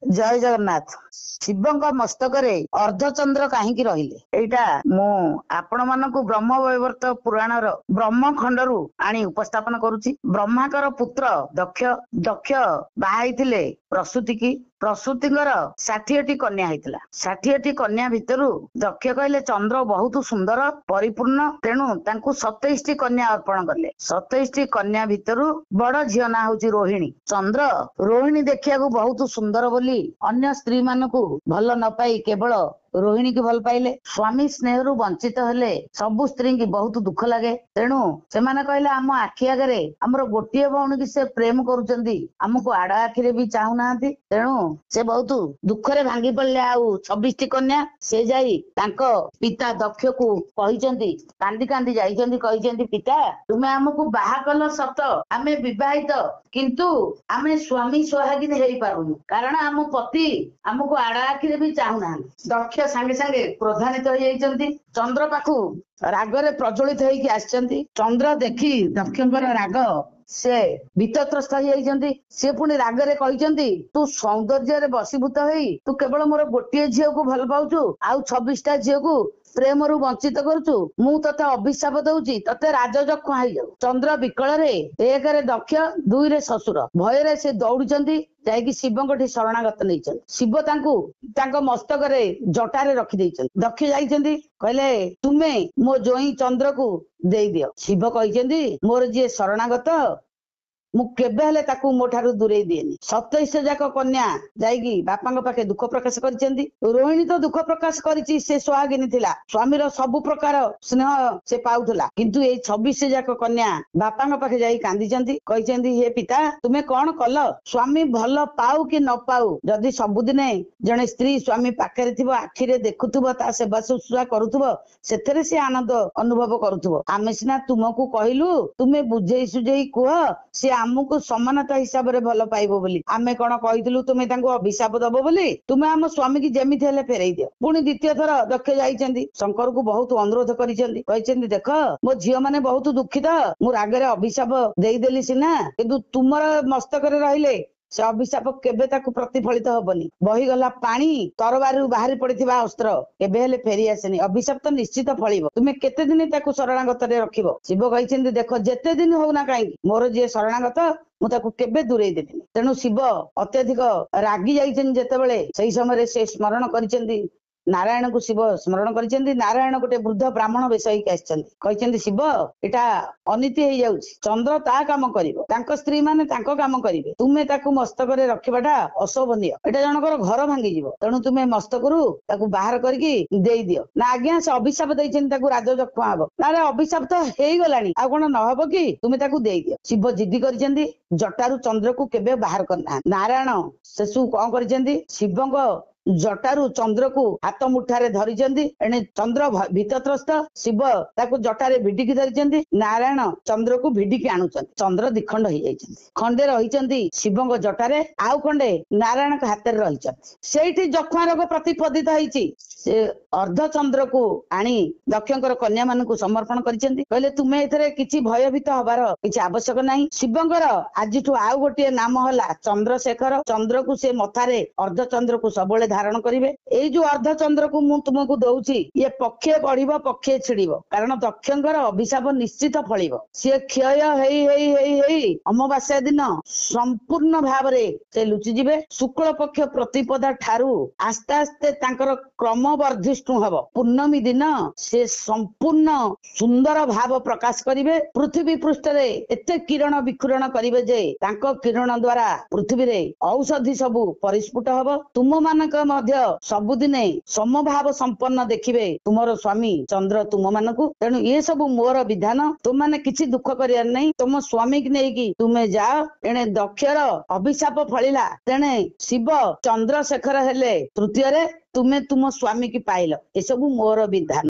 जय जगन्नाथ। शिवଙ୍କ मस्तकरे अर्धचंद्र काहींकी रहिले एटा मु आपण मानकु ब्रह्म वैवर्त पुराणर ब्रह्म खंडरू आनी उपस्थापन करूची। ब्रह्माकर पुत्र दक्ष दक्ष बाहाइथिले प्रसूति की प्रसूतिंगर 60टी कन्या होइतिला। 60टी कन्या भितरु दक्ष कहले चंद्र बहुत सुंदर परिपूर्ण, तेणु तांकु 27टी कन्या अर्पण करले। 27टी कन्या भितरु बड़ झियो ना होची रोहिणी। चंद्र रोहिणी देखिया को बहुत सुंदर बोली अन्य स्त्री मानकु भल न पाई केवल रोहिणी की भल पाइले। स्वामी स्नेहरु वंचित हेले सबु स्त्री की बहुत दुख लगे, तेणु से माने कहले आम आखि आगरे हमर गोटिए भौणी की से प्रेम करूचंदी, हमको आड़ आखिरे भी चाहू नाहंती, तेणु से बहुत दुख रे भांगी पड़ले। आउ 26टी कन्या से जाई तांको पिता दक्ष को कहिचंदी, कांदी कांदी जाइचंदी, कहिचंदी पिता तुमे हमको बाहा कल सत, आमे विवाहित किंतु आमे स्वामी सोहागिनी हेई पारुनु, कारण आम पति हमको आड़ आखिरे भी चाहू नाहंती। दक्ष सांगे सांगे क्रोधान्वित हो जाइचंदी। चंद्र पाखु रागरे प्रज्वलित होइकी आछंती। चंद्र देखी दक्षଙ୍କର राग से वितत्रस्त हो जाइचंती। से पुणी रागरे कहिचंती तू सौंदर्य रे बसीभूत होई तू केवल मोर गोटिए झियो को भल पाउछु, आउ 26टा झियो को प्रेम रु वंचित करुचु, मु तते अभिशाप दउची, तते राजजक्ष हाई जाऊ। चंद्र विकल रे एक रे दक्ष, दुई रे ससुर भय रे से दौड़ुचंती जाइकी शिवंकठी शरणागत नैचंती। शिव तांकु तांको मस्तक रे जटारे रखि दैचंती। दक्ष जाइचंती कहले तुमे मो जोई चंद्र को देई दियो। शिव कहिचंती मोर जे शरणागत मु केबे हेले ताकू मो ठारू दूरेई दिएनी। 27 जाक कन्या जाइकी बापांग पाखे दुख प्रकाश करिसेंती। रोहिणी तो दुख प्रकाश करिछि, से सोहागिनी थिला, स्वामीर सब प्रकार स्नेह से पाउथला, किंतु ए 26 जाक कन्या बापांग पाखे जाई कांदिचंती, कहिसेंती हे पिता तुमे कोन कल, स्वामी भल पाउ कि न पाउ, जदि सबुदिने जने स्त्री स्वामी पाखे थिबो, आखिरे देखुथबो, ता सेवा शुश्रूषा करूथबो, सेथरे से आनंद अनुभव करूथबो। आमे सिना तुमको कहिलु तुमे बुझेई सुझेई कुह से आमको समानता हिसाब रे भल पाइबो बोली, आमे कोन कहितलु तुमे तांको अभिशाप दबो बोली, तुमे आम स्वामी की जेमिति हेले फेरई दियो। पुणी द्वितीय थर दक्ष जाइचंदी, शंकर को बहुत अनुरोध करिसेंदी, कहिसेंदी देख मो झियो माने बहुत दुखित, मु रागरे अभिशाप देई देली सिना, किंतु तुमर मस्तक रे रहिले से अभिशाप केबे ताकू प्रतिफलित हबनी। बही गला पानी तरबारु बाहरी पड़िथिबा अस्त्र केबे हेले फेरी आसेनी, अभिशाप तो निश्चित फलिबो। तुमे केते दिन ताकू शरणागत रे रखिबो। शिव कहिसेंदी देखो जेते दिन होउना काई मोर जे शरणागत मु ताकू केबे दूरेई देबिनी। तेणु शिव अत्यधिक रागी जाइछन जेतेबेले सेही समय से स्मरण करिसेंदी नारायण को। शिव स्मरण करिसेंदी नारायण गोटे वृद्ध ब्राह्मण वेश होइके आछंती, कहिसेंदी शिव एटा अनीति हेई जाउछि, चंद्र ता काम करिवो, तांको स्त्री माने तांको काम करिवे, तुमे ताकू मस्तक रे रखिबाटा अशोभनीय, एटा जनकर घर भांगी जिवो, तेणु तुमे मस्तकरू ताकू बाहर करके देई दियो। ना आज्ञा से अभिशाप दैछन ताकू राजजक्ष हबो, ना रे अभिशाप तो हेई गलानी, आ कोन न हबो कि तुमे ताकू देई दियो। शिव जिद्दी करिसेंदी जटारू चंद्र को केबे बाहर करना। नारायण सेसु कोन करिसेंदी शिवंको जटारू चंद्र को हाथ मुठारे धरिचंदी, एणे चंद्र भीतत्रस्त, शिव ताकू जटारे भिडिकी धरिचंदी, नारायण चंद्र को भिडिकी आनुचंदी। चंद्र दिखंड हो जाइछंती, खंडे रहिचंदी शिवंग जटारे, आउ खंडे नारायण के हाथ रे रहिचंती। सेठी जख्मा रोग प्रतिपदित होईची, से अर्धचंद्र को आनी दक्षंकर कन्या मानकु समर्पण करिचंदी, कहले तुमे एथरे किछि भयभीत हबार किछि आवश्यक नाही। शिवंकर आजिठु आउ गोटिए नाम हला चंद्रशेखर। चंद्र को से मथारे अर्धचंद्र को सबले धारण करिवे। एई जो अर्धचंद्र को मु तुमको दउची, ये पक्षे बढ़िबो पक्षे छिड़िबो, कारण दक्षंकर अभिशाप निश्चित फलिबो। से क्षय हेई हेई हेई हेई अमावास्या दिन संपूर्ण भाव रे से लुचि जिवे। शुक्ल पक्ष प्रतिपदा ठारू आस्ते आस्ते तांकर क्रम वर्धिष्णु हबो। पूर्णमी दिन से संपूर्ण सुंदर भाव प्रकाश करिवे। पृथ्वी पृष्ठ रे एते किरण विकिरण करिवे जे तांको किरण द्वारा पृथ्वी रे औषधि सबु परिस्फुट हबो। तुम मानक मध्य सबुदिने समभाव संपन्न देखिवे तुमर स्वामी चंद्र तुम मानकु। तेणु ये सब मोर विधान, तुम माने किछि दुख करियार नहीं, तुम स्वामी की नेकी तुमे जाओ। एणे दक्षर अभिशाप फलिला, तेणे शिव चंद्रशेखर हेले तृतीय रे, तुमे तुम स्वामी की पाइल। ए सब मोर विधान।